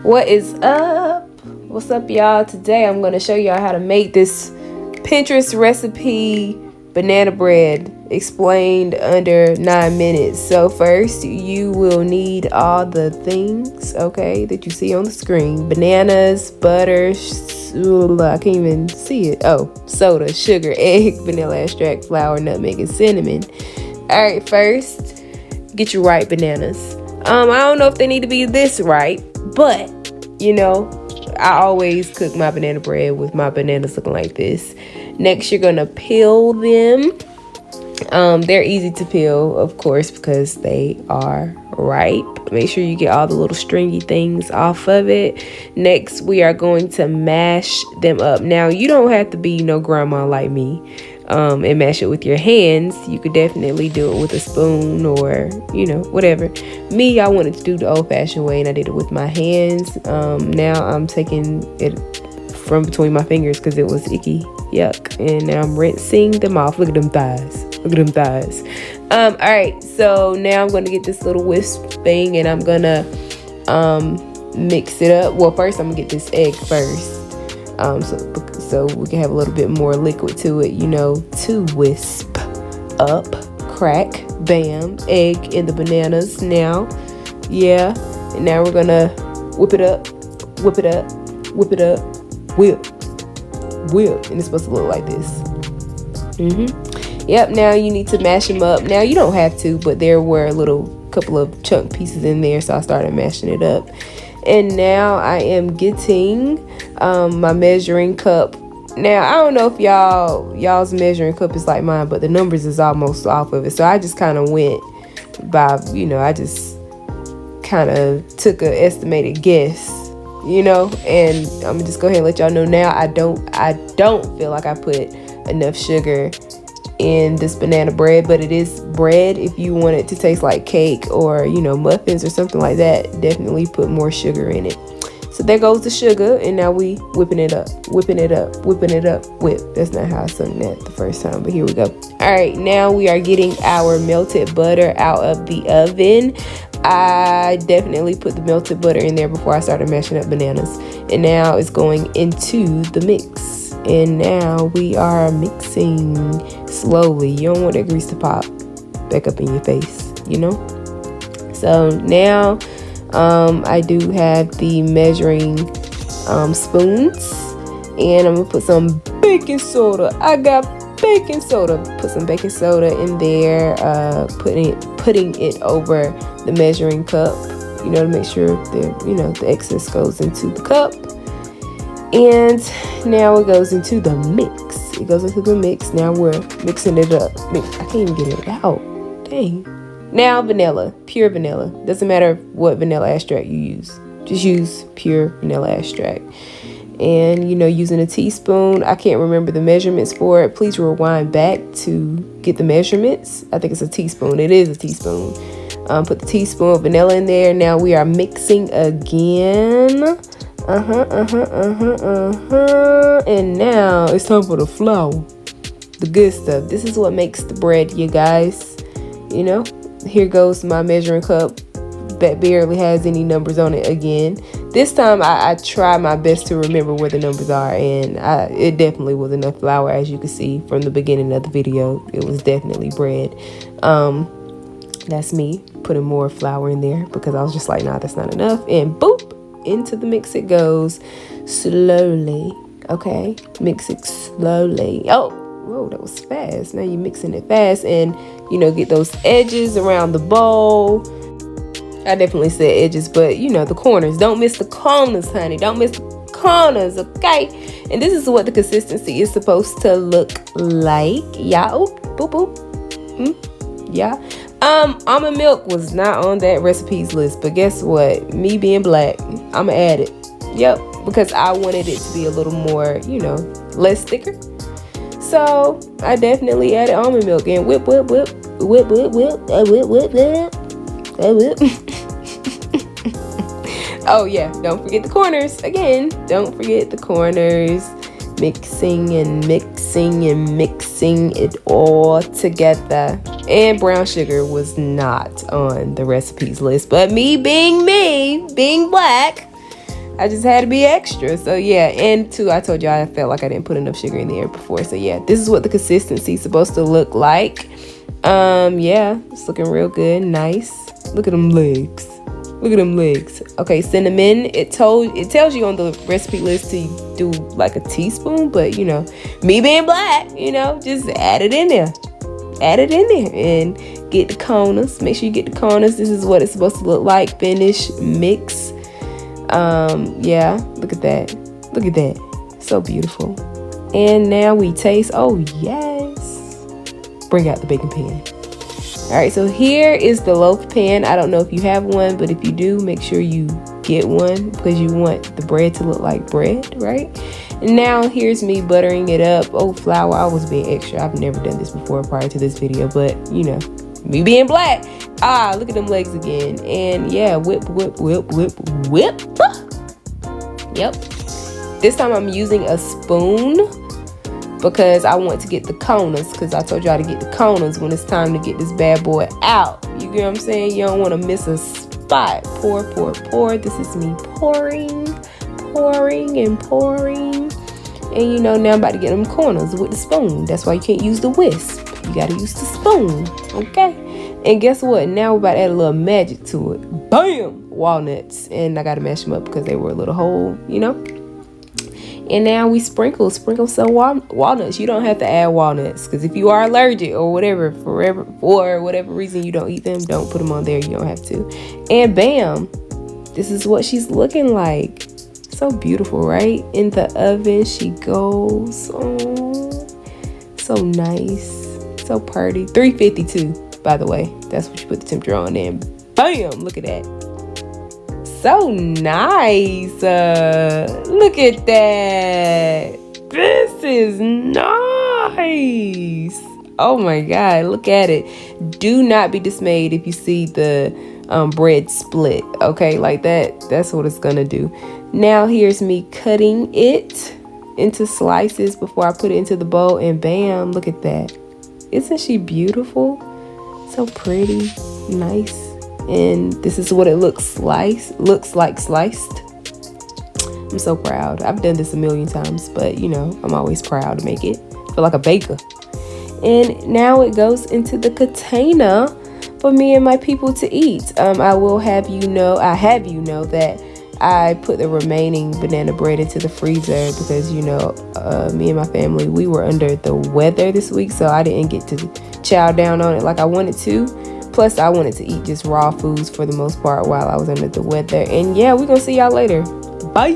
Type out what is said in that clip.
What is up? What's up, y'all? Today I'm going to show y'all how to make this Pinterest recipe banana bread explained under 9 minutes. So first you will need all the things, okay, that you see on the screen. Bananas, butter, I can't even see it. Oh, soda, sugar, egg, vanilla extract, flour, nutmeg, and cinnamon. All right, first get your ripe bananas. I don't know if they need to be this ripe, but you know, I always cook my banana bread with my bananas looking like this. Next, you're gonna peel them. They're easy to peel, of course, because they are ripe. Make sure you get all the little stringy things off of it. Next, we are going to mash them up. Now, you don't have to be no grandma like me and mash it with your hands. You could definitely do it with a spoon or, you know, whatever. Me, I wanted to do the old-fashioned way, and I did it with my hands. Now I'm taking it from between my fingers because it was icky. Yuck. And now I'm rinsing them off. Look at them thighs. Look at them thighs. All right. So now I'm going to get this little whisk thing and I'm going to mix it up. Well, first I'm going to get this egg first. So we can have a little bit more liquid to it, you know, to wisp up. Crack. Bam. Egg in the bananas now. Yeah. And now we're going to whip it up. Whip it up. Whip it up. Whip. And it's supposed to look like this. Yep. Now you need to mash them up. Now you don't have to, but there were a couple of chunk pieces in there, so I started mashing it up. And now I am getting my measuring cup. Now I don't know if y'all's measuring cup is like mine, but the numbers is almost off of it. So I just kind of went by, you know, I just kind of took an estimated guess. You know, and I'm gonna just go ahead and let y'all know now. I don't feel like I put enough sugar in this banana bread, but it is bread. If you want it to taste like cake or, you know, muffins or something like that, definitely put more sugar in it. So there goes the sugar, and now we whipping it up, whip. That's not how I sung that the first time, but here we go. All right, now we are getting our melted butter out of the oven. I definitely put the melted butter in there before I started mashing up bananas. And now it's going into the mix. And now we are mixing slowly. You don't want that grease to pop back up in your face, you know? So now I do have the measuring spoons. And I'm going to put some baking soda. I got baking soda. Put some baking soda in there. Putting it over the measuring cup, you know, to make sure the excess goes into the cup. And now it goes into the mix. Now we're mixing it up. I can't even get it out. Dang. Now vanilla, pure vanilla. Doesn't matter what vanilla extract you use. Just use pure vanilla extract. And, you know, using a teaspoon. I can't remember the measurements for it. Please rewind back to get the measurements. I think it's a teaspoon. It is a teaspoon. Put the teaspoon of vanilla in there. Now we are mixing again. And now it's time for the flour. The good stuff. This is what makes the bread, you guys. You know, here goes my measuring cup that barely has any numbers on it again. This time I try my best to remember where the numbers are, and it definitely was enough flour, as you can see from the beginning of the video. It was definitely bread. That's me putting more flour in there because I was just like, nah, that's not enough. And boop, into the mix it goes slowly. Okay, mix it slowly. Oh, whoa, that was fast. Now you're mixing it fast, and you know, get those edges around the bowl. I definitely said edges, but you know, the corners. Don't miss the corners, honey. Don't miss the corners, okay? And this is what the consistency is supposed to look like. Yeah, oh, boop, boop. Yeah. Almond milk was not on that recipes list, but guess what? Me being black, I'ma add it. Yep, because I wanted it to be a little more, you know, less thicker. So I definitely added almond milk and whip. Oh yeah, don't forget the corners. Again, don't forget the corners. Mixing it all together. And brown sugar was not on the recipes list, but me being black, I just had to be extra. So yeah, and two, I told you I felt like I didn't put enough sugar in there before. So yeah, this is what the consistency is supposed to look like. Yeah, it's looking real good, nice. Look at them legs. Look at them legs. Okay, cinnamon. It tells you on the recipe list to do like a teaspoon, but you know, me being black, you know, just add it in there. Add it in there and get the corners. Make sure you get the corners. This is what it's supposed to look like. Finish, mix. Yeah, look at that. Look at that. So beautiful. And now we taste. Oh yes. Bring out the baking pan. All right, so here is the loaf pan. I don't know if you have one, but if you do, make sure you get one because you want the bread to look like bread, right? And now here's me buttering it up. Oh, flour, I was being extra. I've never done this before prior to this video, but you know, me being black. Look at them legs again. And yeah, whip. Yep. This time I'm using a spoon because I want to get the corners, because I told y'all to get the corners when it's time to get this bad boy out. You get what I'm saying? You don't want to miss a spot. Pour. This is me pouring. And you know, now I'm about to get them corners with the spoon. That's why you can't use the whisk. You got to use the spoon. Okay? And guess what? Now we're about to add a little magic to it. Bam! Walnuts. And I got to mash them up because they were a little whole, you know? And now we sprinkle some walnuts. You don't have to add walnuts because if you are allergic or whatever, for whatever reason you don't eat them, don't put them on there. You don't have to. And bam, this is what she's looking like. So beautiful, right? In the oven she goes. Oh, so nice, so pretty. 352, by the way. That's what you put the temperature on. And bam, look at that. So nice. Look at that. This is nice. Oh my God, look at it. Do not be dismayed if you see the bread split. Okay, like that's what it's gonna do. Now here's me cutting it into slices before I put it into the bowl, and bam, look at that. Isn't she beautiful? So pretty, nice. And this is what it looks like sliced. I'm so proud. I've done this a million times, but you know, I'm always proud to make it. I feel like a baker. And now it goes into the container for me and my people to eat. I have you know that I put the remaining banana bread into the freezer because, you know, me and my family, we were under the weather this week, so I didn't get to chow down on it like I wanted to. Plus, I wanted to eat just raw foods for the most part while I was under the weather. And yeah, we're going to see y'all later. Bye.